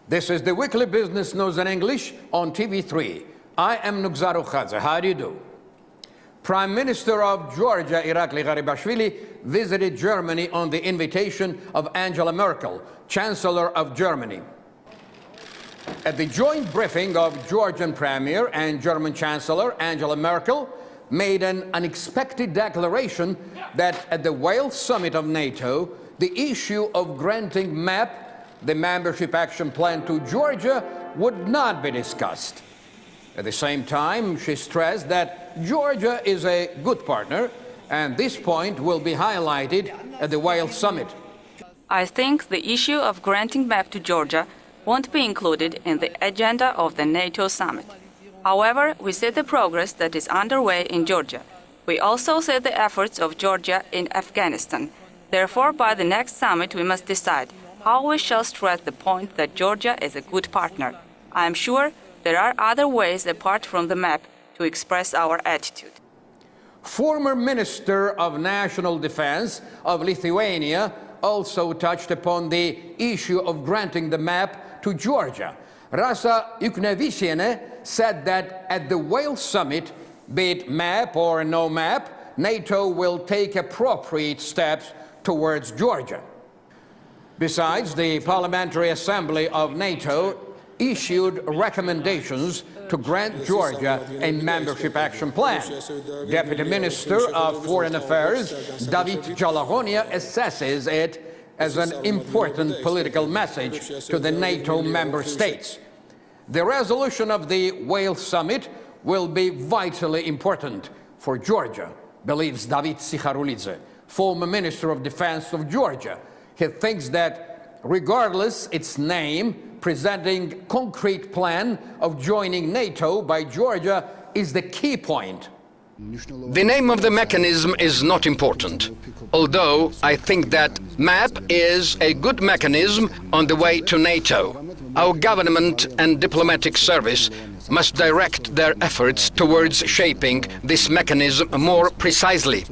This is the weekly business news in English on TV3. I am Nugzaro Khadze. How do you do? Prime Minister of Georgia, Irakli Garibashvili, visited Germany on the invitation of Angela Merkel, Chancellor of Germany. At the joint briefing of Georgian Premier and German Chancellor Angela Merkel made an unexpected declaration that at the Wales summit of NATO, the issue of granting MAP, the Membership Action Plan, to Georgia would not be discussed. At the same time, she stressed that Georgia is a good partner, and this point will be highlighted at the Wales summit. I think the issue of granting MAP to Georgia won't be included in the agenda of the NATO summit. However, we see the progress that is underway in Georgia. We also see the efforts of Georgia in Afghanistan. Therefore, by the next summit, we must decide how we shall stress the point that Georgia is a good partner. I am sure there are other ways apart from the MAP to express our attitude. Former Minister of National Defense of Lithuania also touched upon the issue of granting the MAP to Georgia. Rasa Yuknevisiene said that at the Wales summit, be it MAP or no MAP, NATO will take appropriate steps towards Georgia. Besides, the Parliamentary Assembly of NATO issued recommendations to grant Georgia a Membership Action Plan. Deputy Minister of Foreign Affairs David Jalahonia assesses it as an important political message to the NATO member states. The resolution of the Wales summit will be vitally important for Georgia, believes David Sikharulidze, former Minister of Defense of Georgia. He thinks that regardless its name, presenting concrete plan of joining NATO by Georgia is the key point. The name of the mechanism is not important, although I think that MAP is a good mechanism on the way to NATO. Our government and diplomatic service must direct their efforts towards shaping this mechanism more precisely.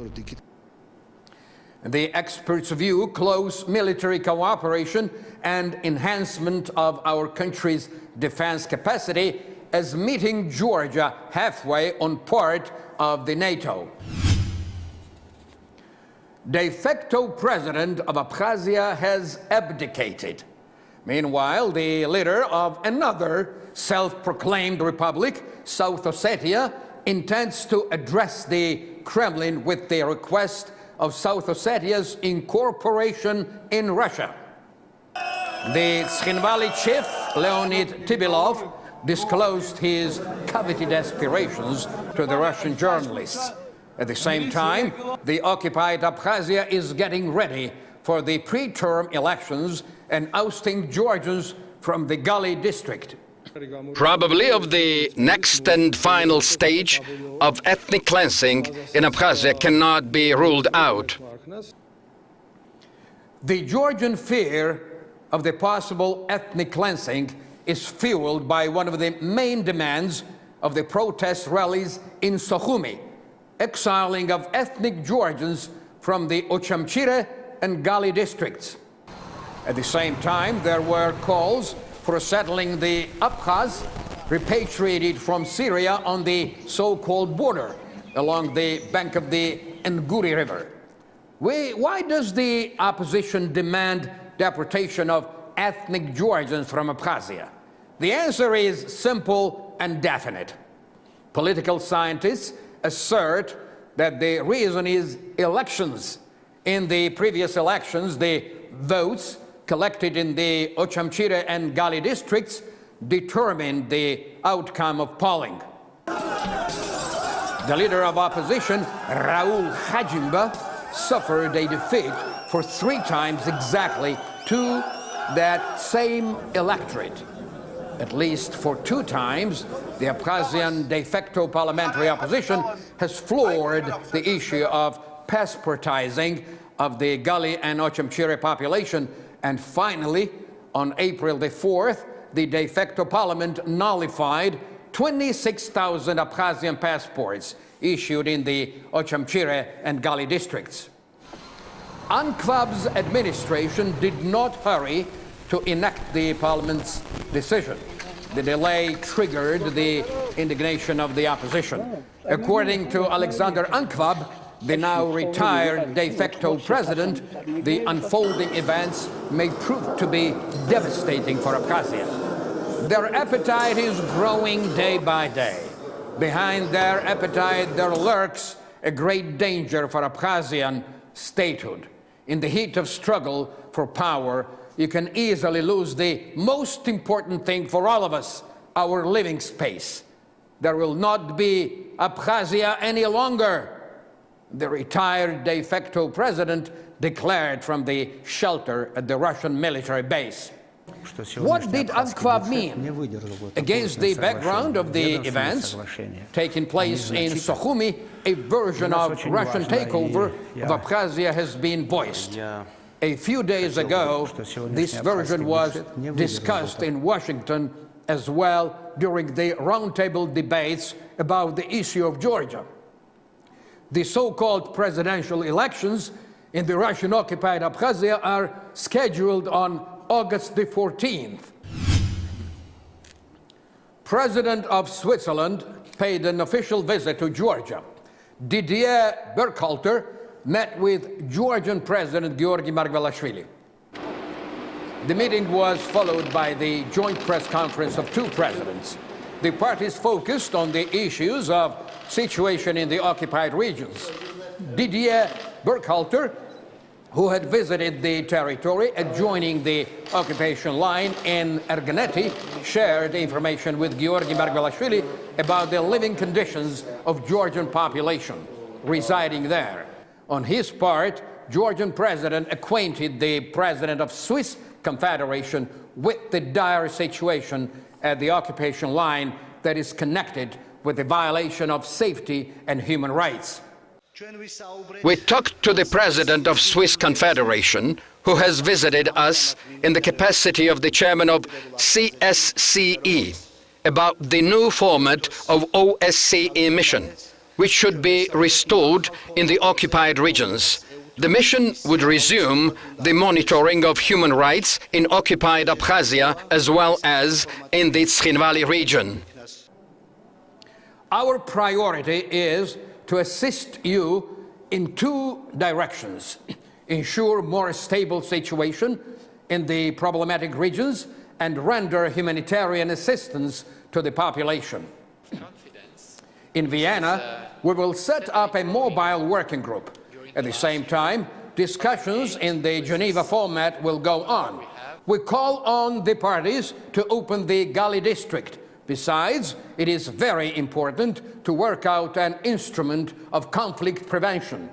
The experts view close military cooperation and enhancement of our country's defense capacity as meeting Georgia halfway on part of the NATO. De facto president of Abkhazia has abdicated. Meanwhile, the leader of another self-proclaimed republic, South Ossetia, intends to address the Kremlin with the request of South Ossetia's incorporation in Russia. The Tskhinvali chief, Leonid Tibilov, disclosed his coveted aspirations to the Russian journalists. At the same time, the occupied Abkhazia is getting ready for the pre-term elections and ousting Georgians from the Gali district. Probably of the next and final stage of ethnic cleansing in Abkhazia cannot be ruled out. The Georgian fear of the possible ethnic cleansing is fueled by one of the main demands of the protest rallies in Sukhumi, exiling of ethnic Georgians from the Ochamchire and Gali districts. At the same time, there were calls for settling the Abkhaz repatriated from Syria on the so-called border along the bank of the Nguri River. Why does the opposition demand deportation of ethnic Georgians from Abkhazia? The answer is simple and definite. Political scientists assert that the reason is elections. In the previous elections, the votes collected in the Ochamchire and Gali districts determined the outcome of polling. The leader of opposition, Raul Hajimba, suffered a defeat for 3 times exactly to that same electorate. At least for 2 times, the Abkhazian de facto parliamentary opposition has floored the issue of passportizing of the Gali and Ochamchire population. And finally, on April the 4th, the de facto parliament nullified 26,000 Abkhazian passports issued in the Ochamchire and Gali districts. UNCVAB's administration did not hurry to enact the Parliament's decision. The delay triggered the indignation of the opposition. According to Alexander Ankvab, the now retired de facto president, the unfolding events may prove to be devastating for Abkhazia. Their appetite is growing day by day. Behind their appetite there lurks a great danger for Abkhazian statehood. In the heat of struggle for power, you can easily lose the most important thing for all of us, our living space. There will not be Abkhazia any longer. The retired de facto president declared from the shelter at the Russian military base. What did Ankvab mean? Against the background of the events taking place in Sukhumi, a version of Russian takeover of Abkhazia has been voiced. A few days ago, this version was discussed in Washington as well during the roundtable debates about the issue of Georgia. The so-called presidential elections in the Russian-occupied Abkhazia are scheduled on August the 14th. President of Switzerland paid an official visit to Georgia. Didier Burkhalter met with Georgian President Georgi Margvelashvili. The meeting was followed by the joint press conference of two presidents. The parties focused on the issues of situation in the occupied regions. Didier Burkhalter, who had visited the territory adjoining the occupation line in Erganeti, shared information with Georgi Margvelashvili about the living conditions of Georgian population residing there. On his part, Georgian president acquainted the president of Swiss Confederation with the dire situation at the occupation line that is connected with the violation of safety and human rights. We talked to the president of Swiss Confederation, who has visited us in the capacity of the chairman of CSCE, about the new format of OSCE mission, which should be restored in the occupied regions. The mission would resume the monitoring of human rights in occupied Abkhazia as well as in the Tskhinvali region. Our priority is to assist you in two directions: ensure more stable situation in the problematic regions and render humanitarian assistance to the population. In Vienna, we will set up a mobile working group. At the same time, discussions in the Geneva format will go on. We call on the parties to open the Gali district. Besides, it is very important to work out an instrument of conflict prevention.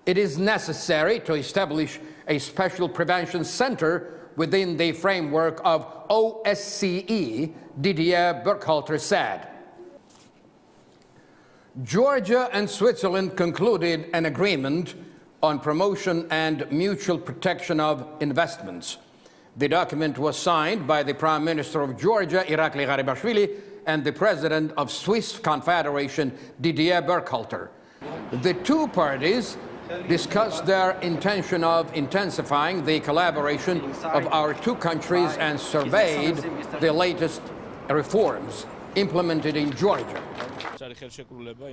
It is necessary to establish a special prevention center within the framework of OSCE, Didier Burkhalter said. Georgia and Switzerland concluded an agreement on promotion and mutual protection of investments. The document was signed by the Prime Minister of Georgia, Irakli Garibashvili, and the President of Swiss Confederation, Didier Burkhalter. The two parties discussed their intention of intensifying the collaboration of our two countries and surveyed the latest reforms implemented in Georgia.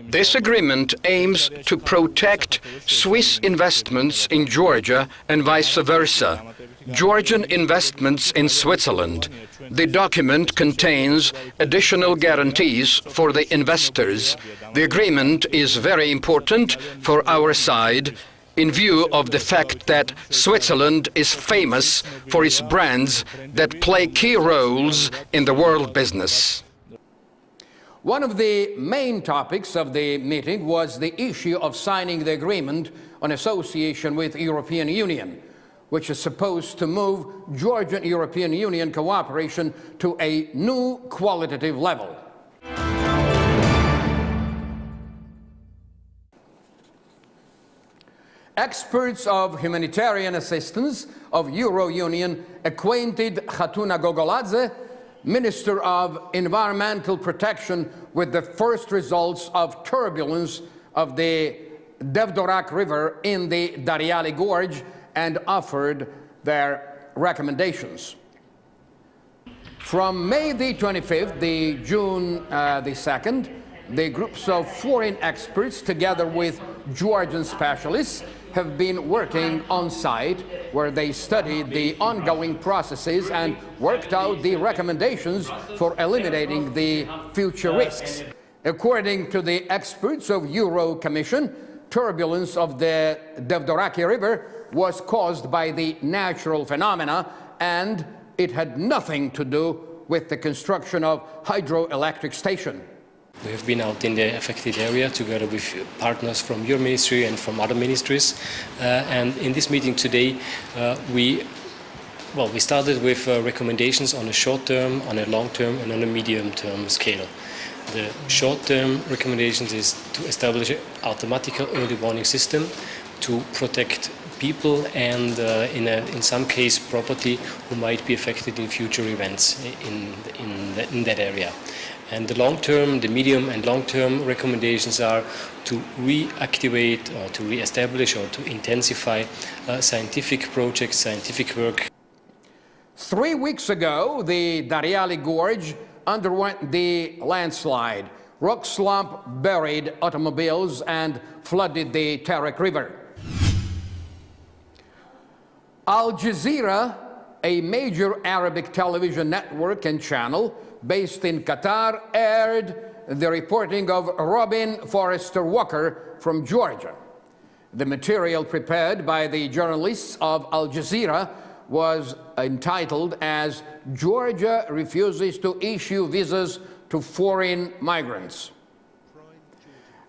This agreement aims to protect Swiss investments in Georgia and vice versa, Georgian investments in Switzerland. The document contains additional guarantees for the investors. The agreement is very important for our side in view of the fact that Switzerland is famous for its brands that play key roles in the world business. One of the main topics of the meeting was the issue of signing the agreement on association with the European Union, which is supposed to move Georgian-European Union cooperation to a new qualitative level. Experts of humanitarian assistance of Euro Union acquainted Khatuna Gogoladze, Minister of Environmental Protection, with the first results of turbulence of the Devdorak River in the Daryali Gorge and offered their recommendations. From May the 25th to June the 2nd, the groups of foreign experts, together with Georgian specialists, have been working on site where they studied the ongoing processes and worked out the recommendations for eliminating the future risks. According to the experts of Euro Commission, turbulence of the Devdoraki River was caused by the natural phenomena, and it had nothing to do with the construction of hydroelectric station. We have been out in the affected area together with partners from your ministry and from other ministries. And in this meeting today, we started with recommendations on a short-term, on a long-term, and on a medium-term scale. The short-term recommendations is to establish an automatic early warning system to protect people and, in some case, property who might be affected in future events in that area. And the long-term, the medium and long-term recommendations are to reactivate or to re-establish or to intensify scientific projects, scientific work. 3 weeks ago, the Dariali Gorge underwent the landslide. Rock slump buried automobiles and flooded the Tarik River. Al Jazeera, a major Arabic television network and channel based in Qatar, aired the reporting of Robin Forrester Walker from Georgia. The material prepared by the journalists of Al Jazeera was entitled as "Georgia Refuses to Issue Visas to Foreign Migrants."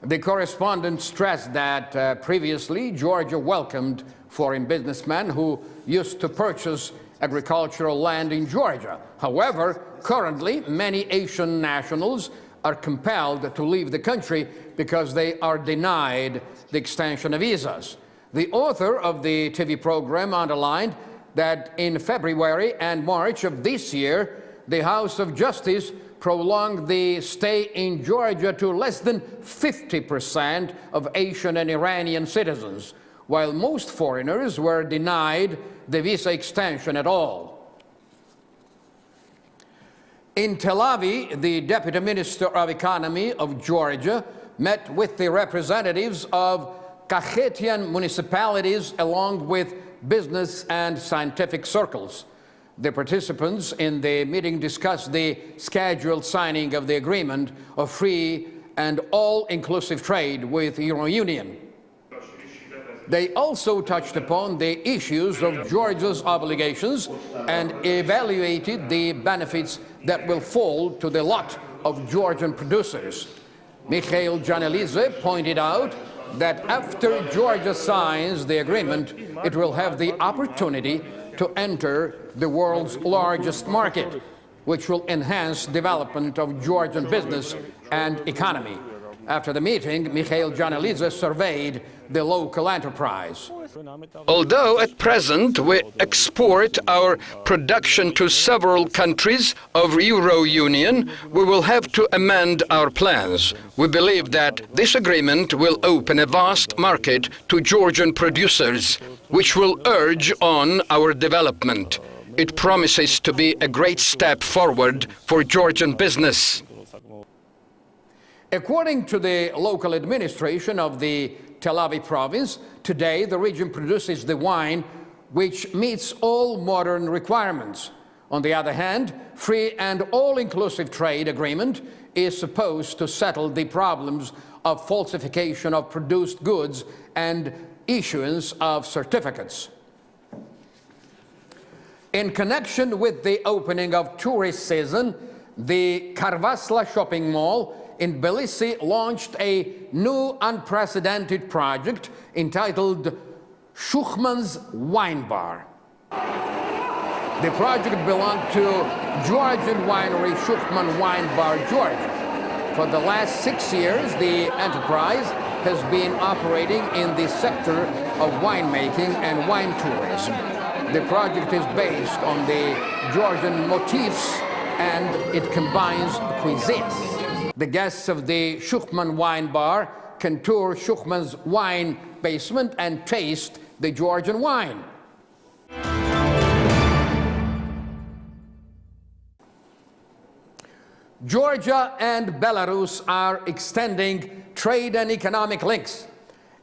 The correspondent stressed that previously Georgia welcomed foreign businessmen who used to purchase agricultural land in Georgia. However, currently, many Asian nationals are compelled to leave the country because they are denied the extension of visas. The author of the TV program underlined that in February and March of this year, the House of Justice prolonged the stay in Georgia to less than 50% of Asian and Iranian citizens, while most foreigners were denied the visa extension at all. In Tel Aviv, the Deputy Minister of Economy of Georgia met with the representatives of Kakhetian municipalities along with business and scientific circles. The participants in the meeting discussed the scheduled signing of the agreement of free and all-inclusive trade with the Euro Union. They also touched upon the issues of Georgia's obligations and evaluated the benefits that will fall to the lot of Georgian producers. Mikhail Janelidze pointed out that after Georgia signs the agreement, it will have the opportunity to enter the world's largest market, which will enhance development of Georgian business and economy. After the meeting, Mikhail Janelidze surveyed the local enterprise. Although at present we export our production to several countries of Euro Union, we will have to amend our plans. We believe that this agreement will open a vast market to Georgian producers, which will urge on our development. It promises to be a great step forward for Georgian business. According to the local administration of the Tel Aviv province, today the region produces the wine which meets all modern requirements. On the other hand, free and all-inclusive trade agreement is supposed to settle the problems of falsification of produced goods and issuance of certificates. In connection with the opening of tourist season, the Karvasla shopping mall in Tbilisi launched a new unprecedented project entitled Shukhman's Wine Bar. The project belonged to Georgian winery Shukhman Wine Bar, Georgia. For the last 6 years, the enterprise has been operating in the sector of winemaking and wine tourism. The project is based on the Georgian motifs and it combines cuisine. The guests of the Shukhman Wine Bar can tour Shukhman's wine basement and taste the Georgian wine. Georgia and Belarus are extending trade and economic links.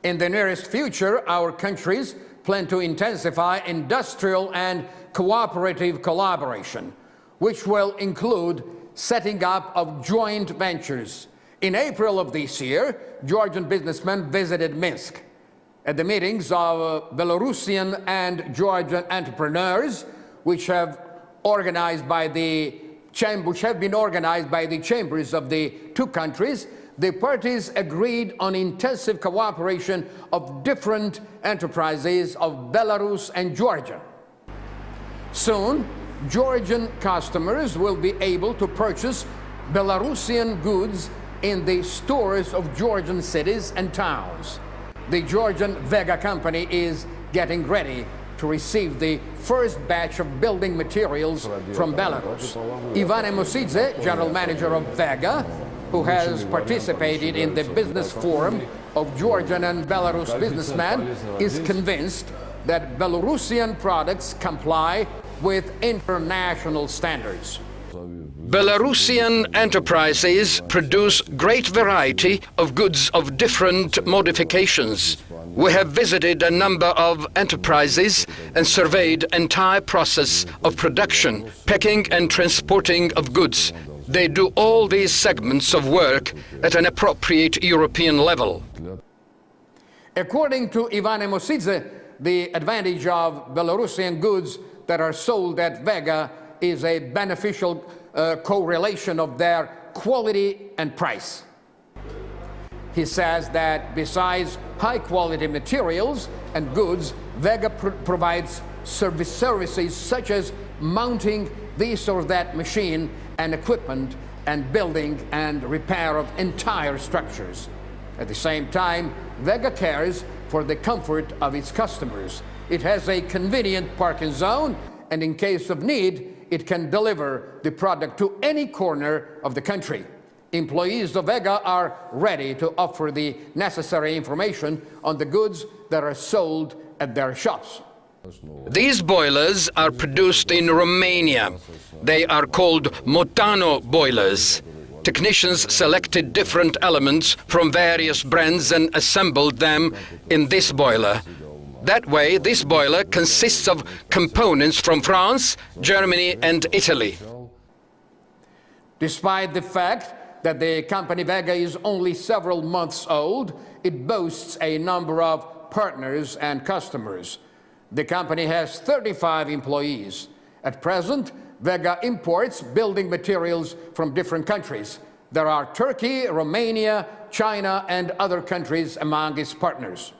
In the nearest future, our countries plan to intensify industrial and cooperative collaboration, which will include setting up of joint ventures. In April of this year, Georgian businessmen visited Minsk. At the meetings of Belarusian and Georgian entrepreneurs, which have been organized by the chambers of the two countries, the parties agreed on intensive cooperation of different enterprises of Belarus and Georgia. Soon, Georgian customers will be able to purchase Belarusian goods in the stores of Georgian cities and towns. The Georgian Vega company is getting ready to receive the first batch of building materials from Belarus. Ivan Mosidze, general manager of Vega, who has participated in the business forum of Georgian and Belarus businessmen, is convinced that Belarusian products comply with international standards. Belarusian enterprises produce great variety of goods of different modifications. We have visited a number of enterprises and surveyed entire process of production, packing and transporting of goods. They do all these segments of work at an appropriate European level. According to Ivan Mosidze, the advantage of Belarusian goods that are sold at Vega is a beneficial correlation of their quality and price. He says that besides high-quality materials and goods, Vega provides services such as mounting this or that machine and equipment and building and repair of entire structures. At the same time, Vega cares for the comfort of its customers. It has a convenient parking zone, and in case of need, it can deliver the product to any corner of the country. Employees of Vega are ready to offer the necessary information on the goods that are sold at their shops. These boilers are produced in Romania. They are called Motano boilers. Technicians selected different elements from various brands and assembled them in this boiler. That way, this boiler consists of components from France, Germany, and Italy. Despite the fact that the company Vega is only several months old, it boasts a number of partners and customers. The company has 35 employees. At present, Vega imports building materials from different countries. There are Turkey, Romania, China, and other countries among its partners.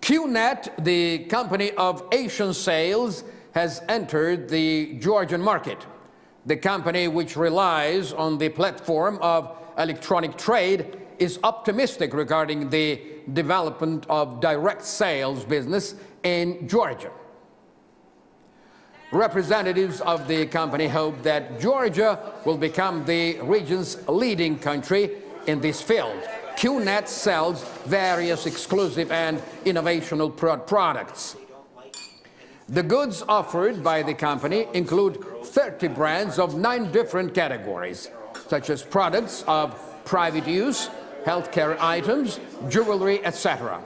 QNet, the company of Asian sales, has entered the Georgian market. The company, which relies on the platform of electronic trade, is optimistic regarding the development of direct sales business in Georgia. Representatives of the company hope that Georgia will become the region's leading country in this field. QNet sells various exclusive and innovational products. The goods offered by the company include 30 brands of 9 different categories, such as products of private use, healthcare items, jewelry, etc.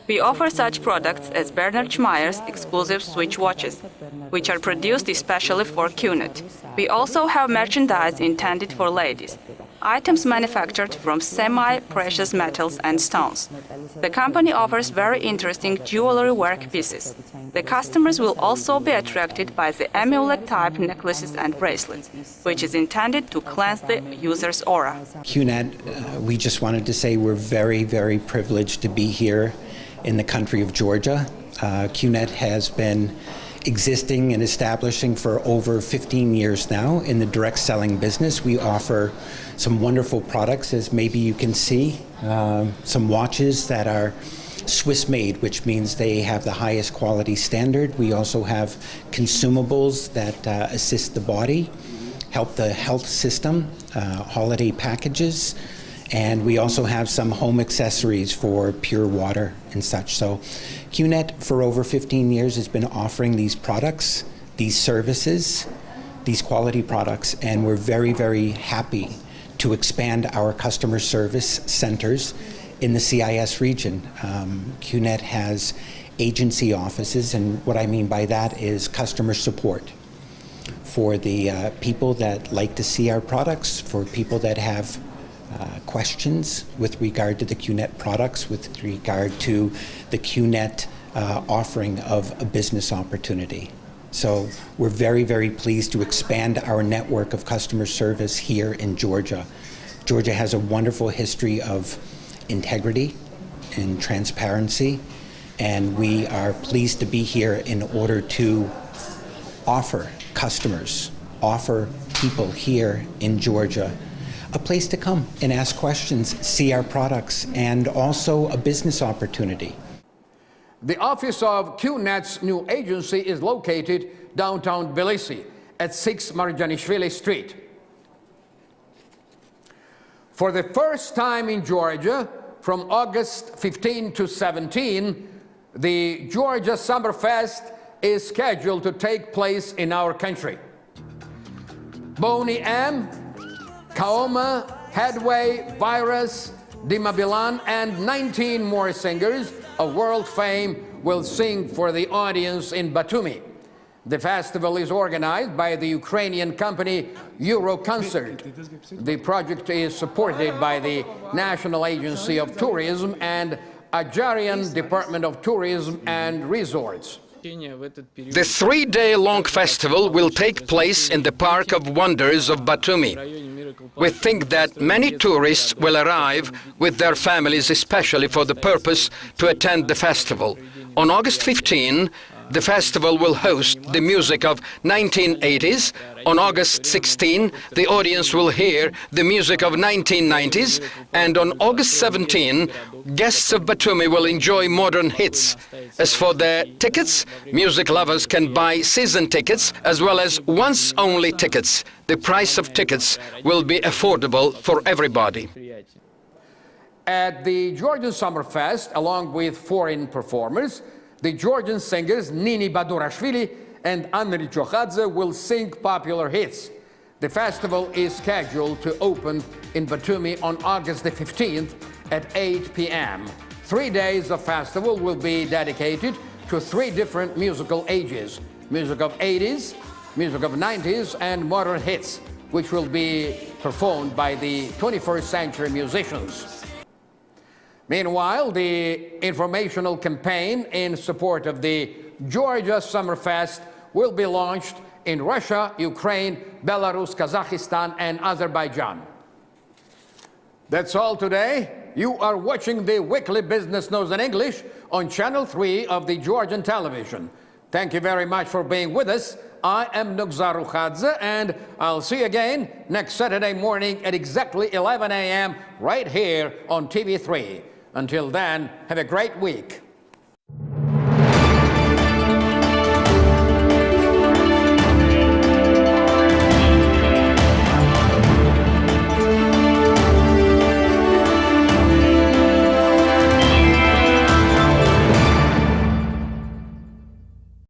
We offer such products as Bernard Schmeier's exclusive switch watches, which are produced especially for QNet. We also have merchandise intended for ladies, items manufactured from semi-precious metals and stones. The company offers very interesting jewelry work pieces. The customers will also be attracted by the amulet-type necklaces and bracelets, which is intended to cleanse the user's aura. QNet, we just wanted to say we're very, very privileged to be here in the country of Georgia. QNet has been existing and establishing for over 15 years now in the direct selling business. We offer some wonderful products, as maybe you can see, some watches that are Swiss made, which means they have the highest quality standard. We also have consumables that assist the body, help the health system, holiday packages, and we also have some home accessories for pure water and such. So QNet for over 15 years has been offering these products, these services these quality products, and we're very, very happy to expand our customer service centers in the CIS region. QNet has agency offices, and what I mean by that is customer support for the people that like to see our products, for people that have questions with regard to the QNet products, with regard to the QNet offering of a business opportunity. So we're very, very pleased to expand our network of customer service here in Georgia. Georgia has a wonderful history of integrity and transparency, and we are pleased to be here in order to offer customers, offer people here in Georgia a place to come and ask questions, see our products, and also a business opportunity. The office of QNet's new agency is located downtown Tbilisi at 6 Marjanishvili Street. For the first time in Georgia, from August 15 to 17, the Georgia Summerfest is scheduled to take place in our country. Boney M., Kaoma, Headway, Virus, Dima Bilan, and 19 more singers of world fame will sing for the audience in Batumi. The festival is organized by the Ukrainian company Euroconcert. The project is supported by the National Agency of Tourism and Ajarian Department of Tourism and Resorts. The 3-day-long festival will take place in the Park of Wonders of Batumi. We think that many tourists will arrive with their families, especially for the purpose to attend the festival. On August 15, the festival will host the music of 1980s. On August 16, the audience will hear the music of 1990s. And on August 17, guests of Batumi will enjoy modern hits. As for the tickets, music lovers can buy season tickets as well as once-only tickets. The price of tickets will be affordable for everybody. At the Georgian Summerfest, along with foreign performers, the Georgian singers Nini Badurashvili and Andriy Chokhadze will sing popular hits. The festival is scheduled to open in Batumi on August the 15th at 8 p.m. 3 days of festival will be dedicated to 3 different musical ages: music of 80s, music of 90s, and modern hits, which will be performed by the 21st century musicians. Meanwhile, the informational campaign in support of the Georgia Summerfest will be launched in Russia, Ukraine, Belarus, Kazakhstan, and Azerbaijan. That's all today. You are watching the weekly Business News in English on Channel 3 of the Georgian television. Thank you very much for being with us. I am Nugzar Rukhadze, and I'll see you again next Saturday morning at exactly 11 a.m. right here on TV3. Until then, have a great week.